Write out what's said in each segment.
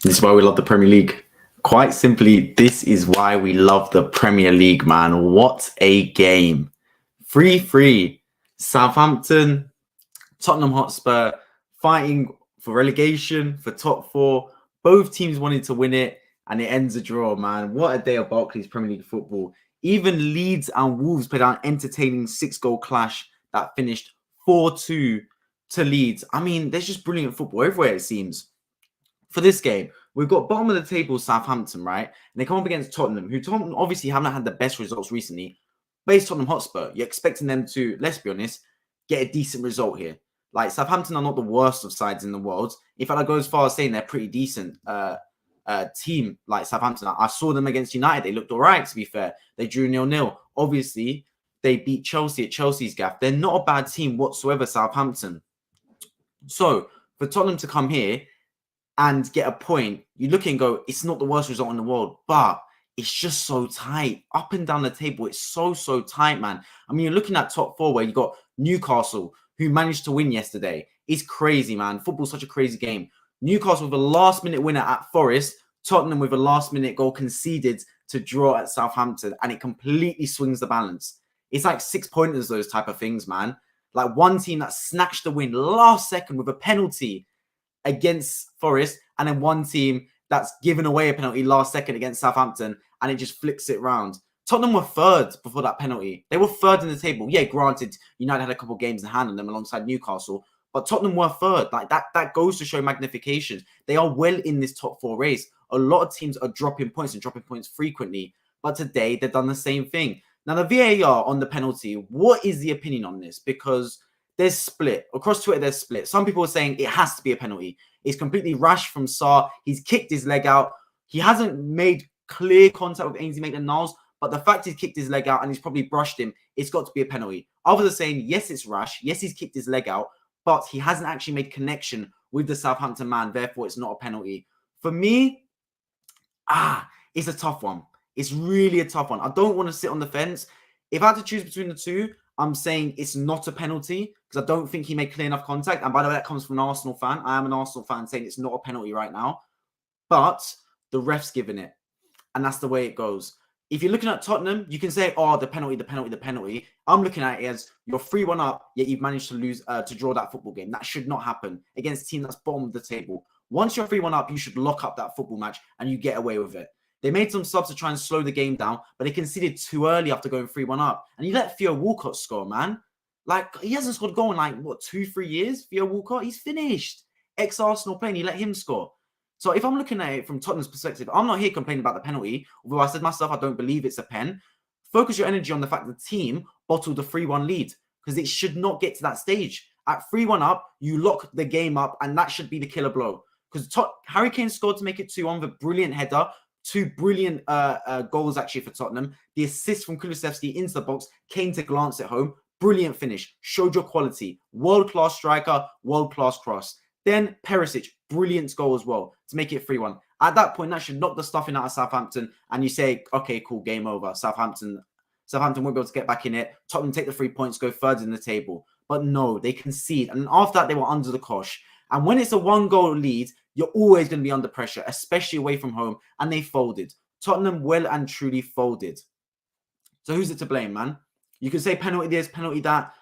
This is why we love the Premier League. Quite simply, this is why we love the Premier League, man. What a game. 3-3. Southampton, Tottenham Hotspur fighting for relegation, for top four. Both teams wanted to win it, and it ends a draw, man. What a day of Barclays Premier League football. Even Leeds and Wolves played an entertaining 6-goal clash that finished 4-2 to Leeds. I mean, there's just brilliant football everywhere, it seems. For this game, we've got bottom of the table Southampton, right? And they come up against Tottenham, who Tottenham obviously haven't had the best results recently. Based Tottenham Hotspur, you're expecting them to, let's be honest, get a decent result here. Like, Southampton are not the worst of sides in the world. In fact, I go as far as saying they're pretty decent team, like Southampton. I saw them against United. They looked all right, to be fair. They drew 0-0. Obviously, they beat Chelsea at Chelsea's gaff. They're not a bad team whatsoever, Southampton. So, for Tottenham to come here and get a point, you look and go, it's not the worst result in the world, but it's just so tight. Up and down the table, it's so tight, man. I mean, you're looking at top four where you got Newcastle, who managed to win yesterday. It's crazy, man. Football's such a crazy game. Newcastle with a last-minute winner at Forest. Tottenham with a last-minute goal conceded to draw at Southampton, and it completely swings the balance. It's like 6 pointers, those type of things, man. Like one team that snatched the win last second with a penalty against Forest, and then one team that's given away a penalty last second against Southampton, and it just flicks it round. Tottenham were third before that penalty. They were third in the table. Yeah, granted, United had a couple of games in hand on them alongside Newcastle, but Tottenham were third. Like that goes to show magnifications. They are well in this top four race. A lot of teams are dropping points and dropping points frequently, but today they've done the same thing. Now, the VAR on the penalty, what is the opinion on this? Because there's split. Across Twitter, there's split. Some people are saying it has to be a penalty. It's completely rash from Sarr. He's kicked his leg out. He hasn't made clear contact with Ainsley Maitland-Niles, but the fact he's kicked his leg out and he's probably brushed him, it's got to be a penalty. Others are saying, yes, it's rash. Yes, he's kicked his leg out, but he hasn't actually made connection with the Southampton man. Therefore, it's not a penalty. For me, it's a tough one. It's really a tough one. I don't want to sit on the fence. If I had to choose between the two, I'm saying it's not a penalty because I don't think he made clear enough contact. And by the way, that comes from an Arsenal fan. I am an Arsenal fan saying it's not a penalty right now. But the ref's given it. And that's the way it goes. If you're looking at Tottenham, you can say, oh, the penalty. I'm looking at it as you're 3-1 up, yet you've managed to lose, to draw that football game. That should not happen against a team that's bottom of the table. Once you're 3-1 up, you should lock up that football match and you get away with it. They made some subs to try and slow the game down, but they conceded too early after going 3-1 up. And you let Theo Walcott score, man. Like, he hasn't scored a goal in like, 2-3 years? Theo Walcott, he's finished. Ex-Arsenal player, and you let him score. So if I'm looking at it from Tottenham's perspective, I'm not here complaining about the penalty. Although I said myself, I don't believe it's a pen. Focus your energy on the fact that the team bottled the 3-1 lead because it should not get to that stage. At 3-1 up, you lock the game up, and that should be the killer blow. Because Harry Kane scored to make it 2-1 with a brilliant header. Two brilliant goals, actually, for Tottenham. The assist from Kulusevski into the box, Kane to glance it home. Brilliant finish. Showed your quality. World-class striker, world-class cross. Then Perisic, brilliant goal as well to make it 3-1. At that point, that should knock the stuffing out of Southampton, and you say, okay, cool, game over. Southampton won't be able to get back in it. Tottenham take the 3 points, go third in the table. But no, they concede. And after that, they were under the cosh. And when it's a 1-goal lead, you're always going to be under pressure, especially away from home. And they folded. Tottenham well and truly folded. So who's it to blame, man? You can say penalty this, penalty that.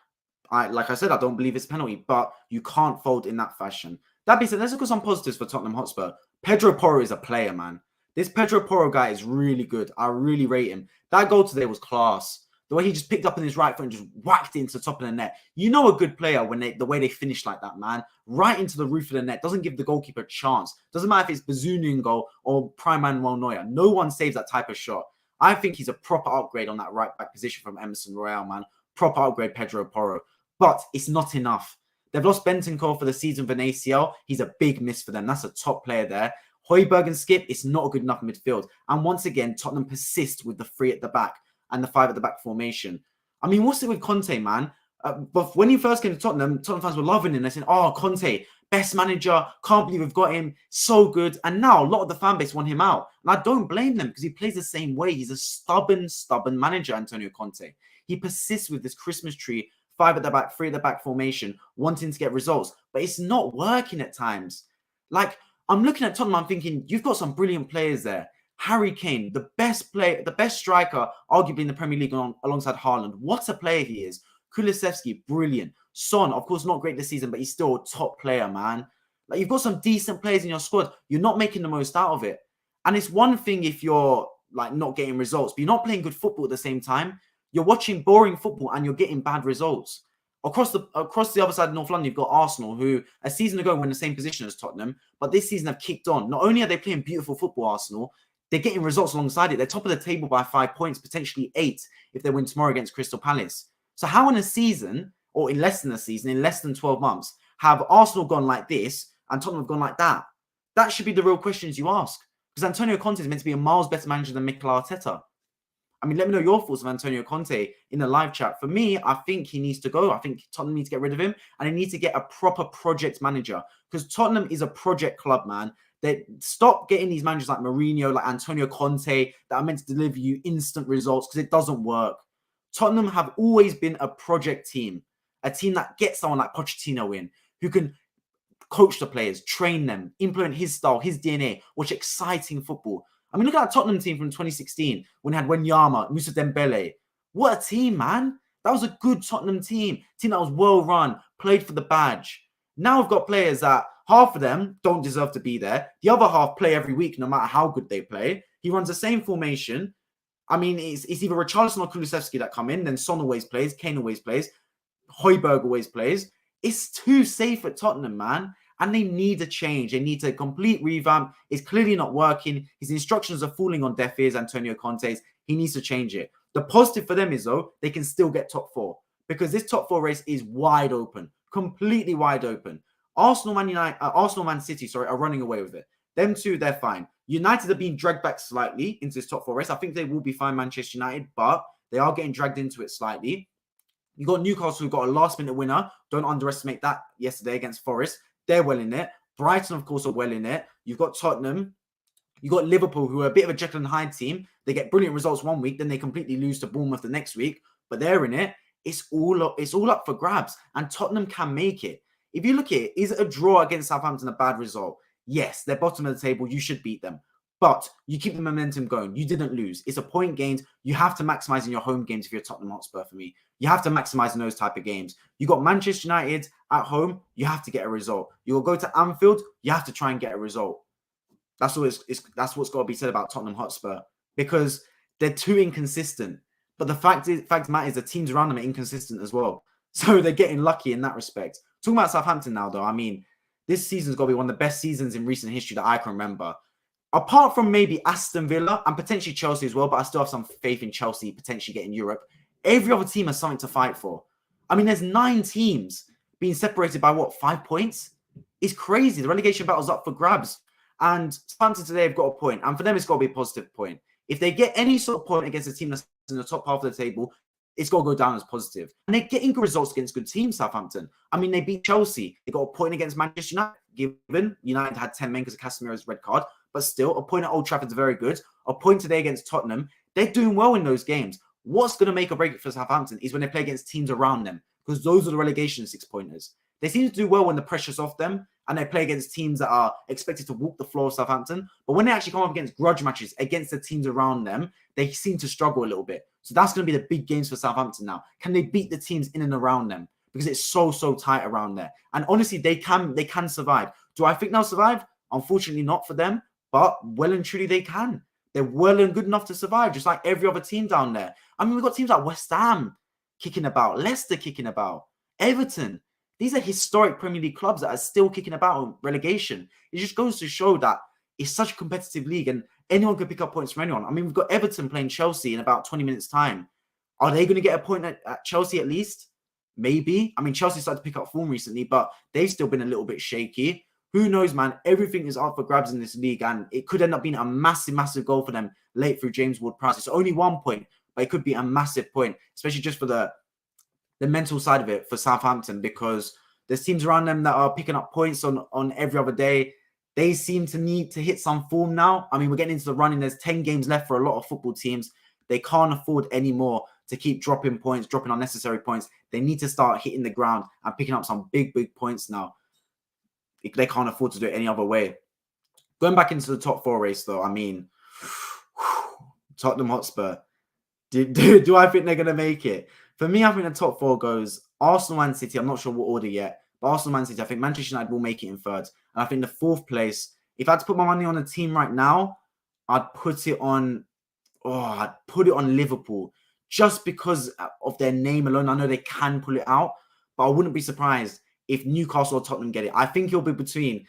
Like I said, I don't believe it's penalty, but you can't fold in that fashion. That being said, let's look at some positives for Tottenham Hotspur. Pedro Porro is a player, man. This Pedro Porro guy is really good. I really rate him. That goal today was class. The way he just picked up in his right foot and just whacked it into the top of the net. You know a good player when the way they finish like that, man. Right into the roof of the net. Doesn't give the goalkeeper a chance. Doesn't matter if it's Bazunu goal or Prime Manuel Neuer. No one saves that type of shot. I think he's a proper upgrade on that right back position from Emerson Royale, man. Proper upgrade, Pedro Porro. But it's not enough. They've lost Bentancur for the season with an ACL. He's a big miss for them. That's a top player there. Højbjerg and Skip, it's not a good enough midfield. And once again, Tottenham persist with the 3 at the back and the 5 at the back formation. I mean, what's it with Conte, man? But when he first came to Tottenham fans were loving him. They're saying, oh, Conte, best manager. Can't believe we've got him. So good. And now a lot of the fan base want him out. And I don't blame them because he plays the same way. He's a stubborn manager, Antonio Conte. He persists with this Christmas tree, 5 at the back, 3 at the back formation, wanting to get results. But it's not working at times. Like, I'm looking at Tottenham, I'm thinking, you've got some brilliant players there. Harry Kane, the best player, the best striker, arguably in the Premier League alongside Haaland. What a player he is. Kulusevski, brilliant. Son, of course, not great this season, but he's still a top player, man. Like, you've got some decent players in your squad. You're not making the most out of it. And it's one thing if you're like not getting results, but you're not playing good football at the same time. You're watching boring football and you're getting bad results. Across the other side of North London, you've got Arsenal, who a season ago were in the same position as Tottenham, but this season have kicked on. Not only are they playing beautiful football, Arsenal, they're getting results alongside it. They're top of the table by 5 points, potentially 8 if they win tomorrow against Crystal Palace. So how in a season, or in less than a season, in less than 12 months, have Arsenal gone like this and Tottenham have gone like that? That should be the real questions you ask. Because Antonio Conte is meant to be a miles better manager than Mikel Arteta. I mean, let me know your thoughts of Antonio Conte in the live chat. For me, I think he needs to go. I think Tottenham needs to get rid of him, and they need to get a proper project manager, because Tottenham is a project club, man. They stop getting these managers like Mourinho, like Antonio Conte, that are meant to deliver you instant results, because it doesn't work. Tottenham have always been a project team, a team that gets someone like Pochettino in, who can coach the players, train them, implement his style, his DNA, watch exciting football. I mean, look at that Tottenham team from 2016 when they had Wanyama, Moussa Dembele. What a team, man. That was a good Tottenham team that was well run, played for the badge. Now we've got players that half of them don't deserve to be there. The other half play every week, no matter how good they play. He runs the same formation. I mean, it's either Richarlison or Kulusevski that come in, then Son always plays, Kane always plays, Højbjerg always plays. It's too safe at Tottenham, man. And they need a change. They need a complete revamp. It's clearly not working. His instructions are falling on deaf ears, Antonio Conte's. He needs to change it. The positive for them is, though, they can still get top 4. Because this top 4 race is wide open. Completely wide open. Arsenal, Man City, are running away with it. Them two, they're fine. United are being dragged back slightly into this top 4 race. I think they will be fine, Manchester United, but they are getting dragged into it slightly. You got Newcastle, who got a last-minute winner. Don't underestimate that yesterday against Forest. They're well in it. Brighton, of course, are well in it. You've got Tottenham. You've got Liverpool, who are a bit of a Jekyll and Hyde team. They get brilliant results one week, then they completely lose to Bournemouth the next week. But they're in it. It's all up for grabs. And Tottenham can make it. If you look at it, is a draw against Southampton a bad result? Yes, they're bottom of the table. You should beat them. But you keep the momentum going. You didn't lose. It's a point gained. You have to maximize in your home games if you're Tottenham Hotspur for me. You have to maximize in those type of games. You got Manchester United at home. You have to get a result. You will go to Anfield. You have to try and get a result. That's what's got to be said about Tottenham Hotspur, because they're too inconsistent. But the fact of the matter is the teams around them are inconsistent as well. So they're getting lucky in that respect. Talking about Southampton now, though, I mean, this season's got to be one of the best seasons in recent history that I can remember. Apart from maybe Aston Villa and potentially Chelsea as well, but I still have some faith in Chelsea potentially getting Europe. Every other team has something to fight for. I mean, there's 9 teams being separated by, 5 points? It's crazy. The relegation battle's up for grabs. And Southampton today have got a point. And for them, it's got to be a positive point. If they get any sort of point against a team that's in the top half of the table, it's got to go down as positive. And they're getting good results against good teams, Southampton. I mean, they beat Chelsea. They got a point against Manchester United. Given United had 10 men because of Casemiro's red card. But still, a point at Old Trafford is very good. A point today against Tottenham. They're doing well in those games. What's going to make or break it for Southampton is when they play against teams around them, because those are the relegation 6-pointers. They seem to do well when the pressure's off them and they play against teams that are expected to walk the floor of Southampton. But when they actually come up against grudge matches against the teams around them, they seem to struggle a little bit. So that's going to be the big games for Southampton now. Can they beat the teams in and around them? Because it's so tight around there. And honestly, they can survive. Do I think they'll survive? Unfortunately, not for them. But well and truly, they can. They're well and good enough to survive, just like every other team down there. I mean, we've got teams like West Ham kicking about, Leicester kicking about, Everton. These are historic Premier League clubs that are still kicking about on relegation. It just goes to show that it's such a competitive league and anyone can pick up points from anyone. I mean, we've got Everton playing Chelsea in about 20 minutes' time. Are they going to get a point at Chelsea at least? Maybe. I mean, Chelsea started to pick up form recently, but they've still been a little bit shaky. Who knows, man? Everything is up for grabs in this league, and it could end up being a massive goal for them late through James Ward-Prowse. It's only 1 point, but it could be a massive point, especially just for the mental side of it for Southampton, because there's teams around them that are picking up points on every other day. They seem to need to hit some form now. I mean, we're getting into the running. There's 10 games left for a lot of football teams. They can't afford anymore to keep dropping points, dropping unnecessary points. They need to start hitting the ground and picking up some big points now. They can't afford to do it any other way. Going back into the top 4 race, though, I mean, Tottenham Hotspur. Do I think they're going to make it? For me, I think the top 4 goes Arsenal, Man City. I'm not sure what order yet, but Arsenal, Man City. I think Manchester United will make it in 3rd. And I think the 4th place, if I had to put my money on a team right now, I'd put it on Liverpool, just because of their name alone. I know they can pull it out, but I wouldn't be surprised if Newcastle or Tottenham get it. I think it'll be between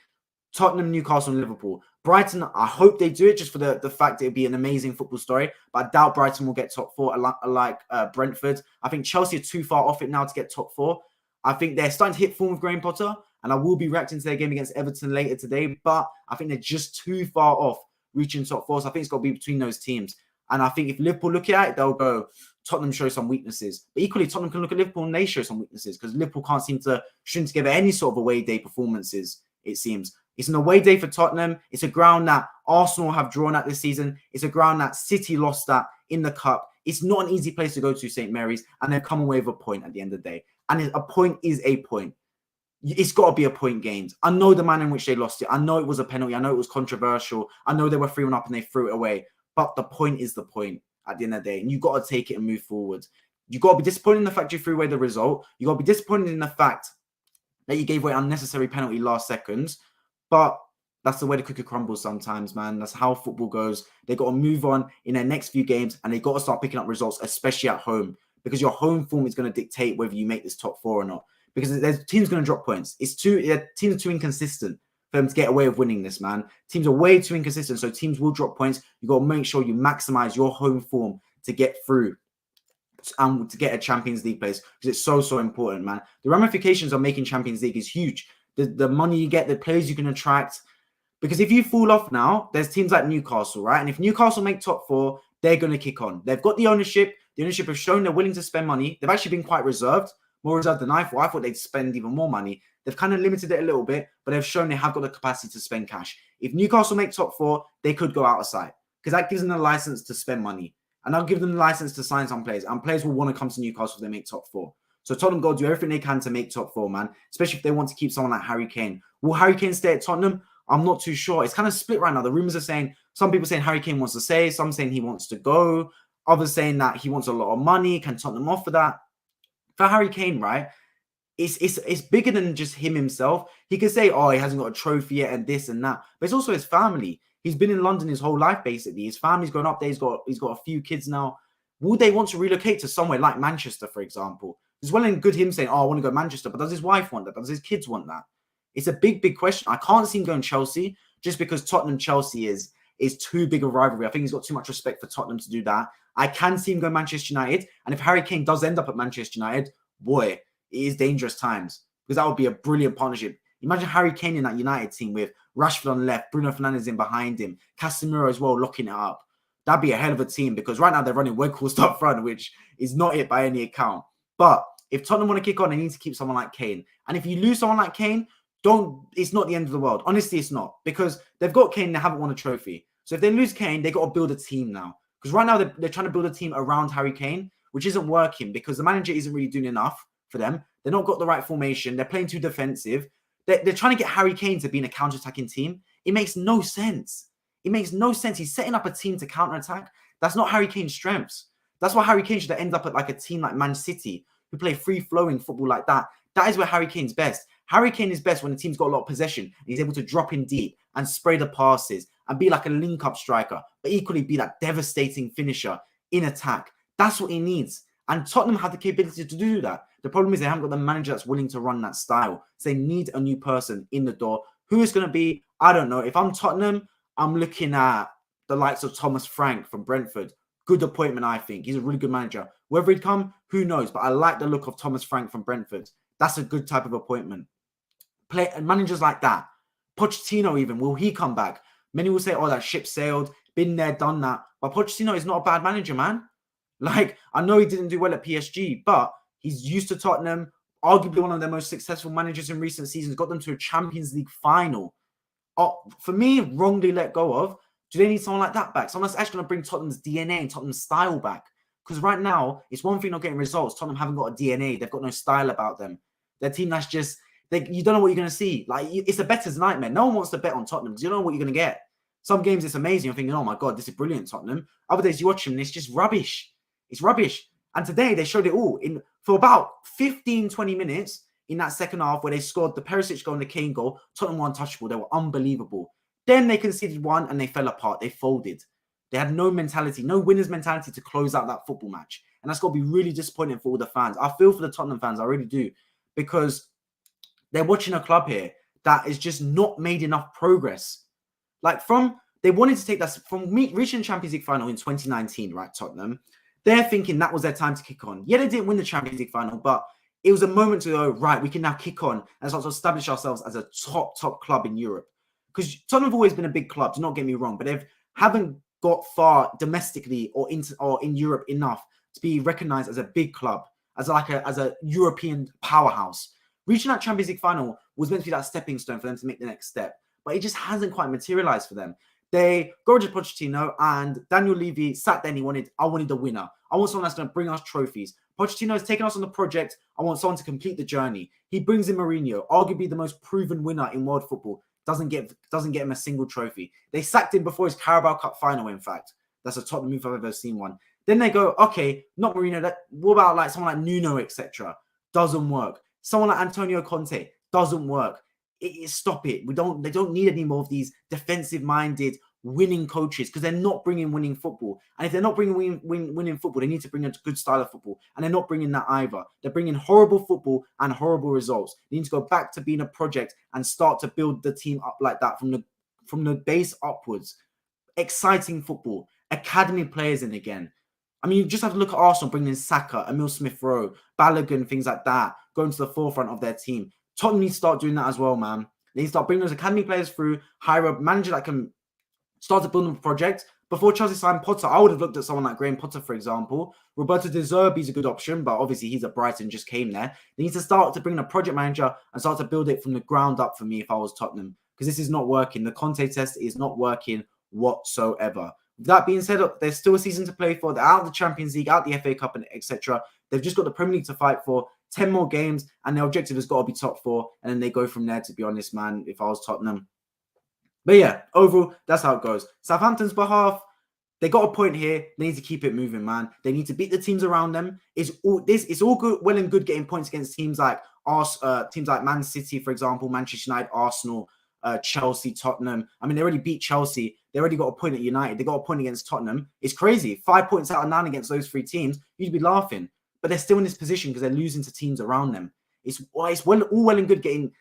Tottenham, Newcastle, and Liverpool. Brighton, I hope they do it just for the fact that it'd be an amazing football story, but I doubt Brighton will get top 4 like Brentford. I think Chelsea are too far off it now to get top 4. I think they're starting to hit form with Graham Potter, and I will be reacting to their game against Everton later today, but I think they're just too far off reaching top 4, so I think it's got to be between those teams. And I think if Liverpool look at it, they'll go, Tottenham show some weaknesses. But equally, Tottenham can look at Liverpool and they show some weaknesses, because Liverpool can't seem to string together any sort of away day performances, it seems. It's an away day for Tottenham. It's a ground that Arsenal have drawn at this season. It's a ground that City lost at in the Cup. It's not an easy place to go to, St. Mary's, and they've come away with a point at the end of the day. And a point is a point. It's got to be a point gained. I know the manner in which they lost it. I know it was a penalty. I know it was controversial. I know they were 3-1 up and they threw it away. But the point is the point at the end of the day. And you've got to take it and move forward. You've got to be disappointed in the fact you threw away the result. You've got to be disappointed in the fact that you gave away an unnecessary penalty last second. But that's the way the cookie crumbles sometimes, man. That's how football goes. They got to move on in their next few games, and they got to start picking up results, especially at home, because your home form is going to dictate whether you make this top 4 or not. Because there's teams going to drop points. Teams are too inconsistent for them to get away with winning this, man. Teams are way too inconsistent, so teams will drop points. You got to make sure you maximize your home form to get through and to get a Champions League place, because it's so important, man. The ramifications of making Champions League is huge. The money you get, the players you can attract. Because if you fall off now, there's teams like Newcastle, right? And if Newcastle make top 4, they're going to kick on. They've got the ownership. The ownership have shown they're willing to spend money. They've actually been quite reserved, more reserved than I thought. I thought they'd spend even more money. They've kind of limited it a little bit, but they've shown they have got the capacity to spend cash. If Newcastle make top 4, they could go out of sight, because that gives them the license to spend money. And that'll give them the license to sign some players. And players will want to come to Newcastle if they make top 4. So Tottenham got to do everything they can to make top 4, man. Especially if they want to keep someone like Harry Kane. Will Harry Kane stay at Tottenham? I'm not too sure. It's kind of split right now. The rumors are saying, some people saying Harry Kane wants to stay, some saying he wants to go, others saying that he wants a lot of money. Can Tottenham offer that? For Harry Kane, right? It's bigger than just him himself. He could say, oh, he hasn't got a trophy yet and this and that. But it's also his family. He's been in London his whole life, basically. His family's grown up there. He's got a few kids now. Would they want to relocate to somewhere like Manchester, for example? It's well and good him saying, oh, I want to go to Manchester, but does his wife want that? Does his kids want that? It's a big question. I can't see him going Chelsea, just because Tottenham-Chelsea is too big a rivalry. I think he's got too much respect for Tottenham to do that. I can see him go Manchester United. And if Harry Kane does end up at Manchester United, boy, it is dangerous times, because that would be a brilliant partnership. Imagine Harry Kane in that United team with Rashford on the left, Bruno Fernandes in behind him, Casemiro as well, locking it up. That'd be a hell of a team, because right now they're running Weghorst up front, which is not it by any account. But if Tottenham want to kick on, they need to keep someone like Kane. And if you lose someone like Kane, it's not the end of the world. Honestly, it's not, because they've got Kane, they haven't won a trophy. So if they lose Kane, they got to build a team now. Because right now they're trying to build a team around Harry Kane, which isn't working, because the manager isn't really doing enough for them. They're not got the right formation. They're playing too defensive. They're trying to get Harry Kane to be in a counter-attacking team. It makes no sense. It makes no sense. He's setting up a team to counter-attack. That's not Harry Kane's strengths. That's why Harry Kane should end up at like a team like Man City, who play free-flowing football like that. That is where Harry Kane's best. Harry Kane is best when the team's got a lot of possession and he's able to drop in deep and spray the passes and be like a link-up striker, but equally be that devastating finisher in attack. That's what he needs. And Tottenham have the capability to do that. The problem is they haven't got the manager that's willing to run that style. So they need a new person in the door. Who is going to be? I don't know. If I'm Tottenham, I'm looking at the likes of Thomas Frank from Brentford. Good appointment, I think. He's a really good manager. Whether he'd come, who knows? But I like the look of Thomas Frank from Brentford. That's a good type of appointment. Managers like that. Pochettino even, will he come back? Many will say, oh, that ship sailed, been there, done that. But Pochettino is not a bad manager, man. Like, I know he didn't do well at PSG, but he's used to Tottenham, arguably one of their most successful managers in recent seasons, got them to a Champions League final. For me, wrongly let go of. Do they need someone like that back? Someone that's actually going to bring Tottenham's DNA and Tottenham's style back. Because right now, it's one thing not getting results. Tottenham haven't got a DNA. They've got no style about them. Their team that's just, You don't know what you're going to see. Like, it's a bettor's nightmare. No one wants to bet on Tottenham because you don't know what you're going to get. Some games it's amazing. You're thinking, oh my God, this is brilliant, Tottenham. Other days you watch them and it's just rubbish. It's rubbish. And today they showed it all for about 15, 20 minutes in that second half where they scored the Perisic goal and the Kane goal. Tottenham were untouchable. They were unbelievable. Then they conceded one and they fell apart. They folded. They had no mentality, no winner's mentality to close out that football match. And that's got to be really disappointing for all the fans. I feel for the Tottenham fans. I really do. Because they're watching a club here that is just not made enough progress. Like they wanted to take that from reaching Champions League final in 2019, right, Tottenham. They're thinking that was their time to kick on. Yeah, they didn't win the Champions League final, but it was a moment to go, right, we can now kick on and start to establish ourselves as a top club in Europe. Because Tottenham have always been a big club, do not get me wrong, but they haven't got far domestically or in Europe enough to be recognized as a big club, as a European powerhouse. Reaching that Champions League final was meant to be that stepping stone for them to make the next step, but it just hasn't quite materialized for them. They got rid of Pochettino and Daniel Levy sat there and I wanted a winner. I want someone that's going to bring us trophies. Pochettino has taken us on the project. I want someone to complete the journey. He brings in Mourinho, arguably the most proven winner in world football. Doesn't get him a single trophy. They sacked him before his Carabao Cup final, in fact. That's a Tottenham move I've ever seen one. Then they go, okay, not Mourinho. What about like someone like Nuno, etc.? Doesn't work. Someone like Antonio Conte doesn't work. Stop it. They don't need any more of these defensive-minded winning coaches because they're not bringing winning football. And if they're not bringing winning football, they need to bring a good style of football. And they're not bringing that either. They're bringing horrible football and horrible results. They need to go back to being a project and start to build the team up like that from the base upwards. Exciting football. Academy players in again. I mean, you just have to look at Arsenal bringing in Saka, Emil Smith-Rowe, Balogun, things like that, going to the forefront of their team. Tottenham needs to start doing that as well, man. They need to start bringing those academy players through, hire a manager that can start to build a project. Before Chelsea signed Potter, I would have looked at someone like Graham Potter, for example. Roberto De Zerbi's a good option, but obviously he's at Brighton, just came there. They need to start to bring in a project manager and start to build it from the ground up for me if I was Tottenham, because this is not working. The Conte test is not working whatsoever. That being said, there's still a season to play for. They're out of the Champions League, out of the FA Cup, and etc. They've just got the Premier League to fight for. 10 more games, and their objective has got to be top 4. And then they go from there, to be honest, man, if I was Tottenham. But yeah, overall, that's how it goes. Southampton's behalf, they got a point here. They need to keep it moving, man. They need to beat the teams around them. It's all good, well and good getting points against teams like Man City, for example, Manchester United, Arsenal, Chelsea, Tottenham. I mean, they already beat Chelsea. They already got a point at United. They got a point against Tottenham. It's crazy. 5 points out of 9 against those 3 teams. You'd be laughing. But they're still in this position because they're losing to teams around them. It's all well and good getting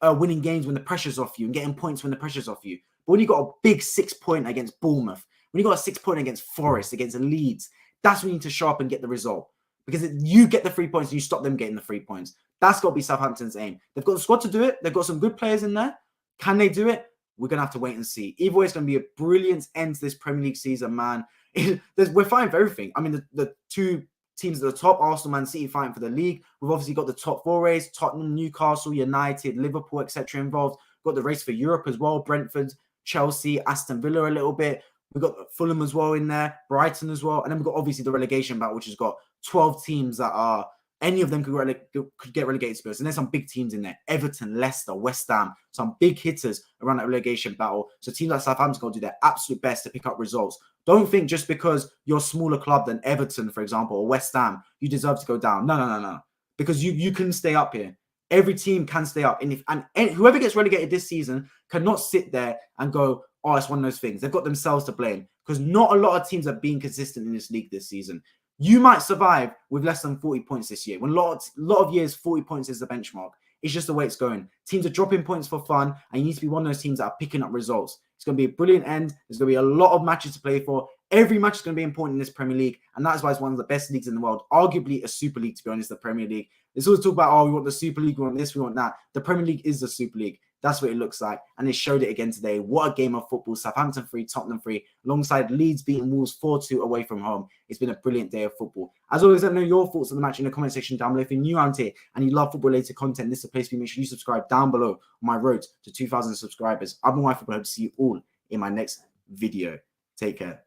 winning games when the pressure's off you and getting points when the pressure's off you. But when you got a big 6 point against Bournemouth, when you got a 6 point against Forest, against Leeds, that's when you need to show up and get the result. Because you get the 3 points and you stop them getting the 3 points. That's got to be Southampton's aim. They've got the squad to do it. They've got some good players in there. Can they do it? We're going to have to wait and see. Either way, it's going to be a brilliant end to this Premier League season, man. We're fighting for everything. I mean, the 2 teams at the top, Arsenal, Man City, fighting for the league. We've obviously got the top 4 race, Tottenham, Newcastle, United, Liverpool, etc. involved. Got the race for Europe as well, Brentford, Chelsea, Aston Villa a little bit. We've got Fulham as well in there, Brighton as well. And then we've got obviously the relegation battle, which has got 12 teams that are, any of them could get relegated to us. And there's some big teams in there. Everton, Leicester, West Ham, some big hitters around that relegation battle. So teams like Southampton got to do their absolute best to pick up results. Don't think just because you're a smaller club than Everton, for example, or West Ham, you deserve to go down. No. Because you can stay up here. Every team can stay up. And whoever gets relegated this season cannot sit there and go, oh, it's one of those things. They've got themselves to blame. Because not a lot of teams are being consistent in this league this season. You might survive with less than 40 points this year. When a lot of years, 40 points is the benchmark. It's just the way it's going. Teams are dropping points for fun, and you need to be one of those teams that are picking up results. It's going to be a brilliant end. There's going to be a lot of matches to play for. Every match is going to be important in this Premier League, and that's why it's one of the best leagues in the world. Arguably a Super League, to be honest, the Premier League. There's always talk about, oh, we want the Super League, we want this, we want that. The Premier League is the Super League. That's what it looks like, and they showed it again today. What a game of football. Southampton 3, Tottenham 3, alongside Leeds beating Wolves 4-2 away from home. It's been a brilliant day of football. As always, let me know your thoughts on the match in the comment section down below. If you're new around here and you love football-related content, this is the place for you. Make sure you subscribe down below on my road to 2,000 subscribers. I've been Football. I hope to see you all in my next video. Take care.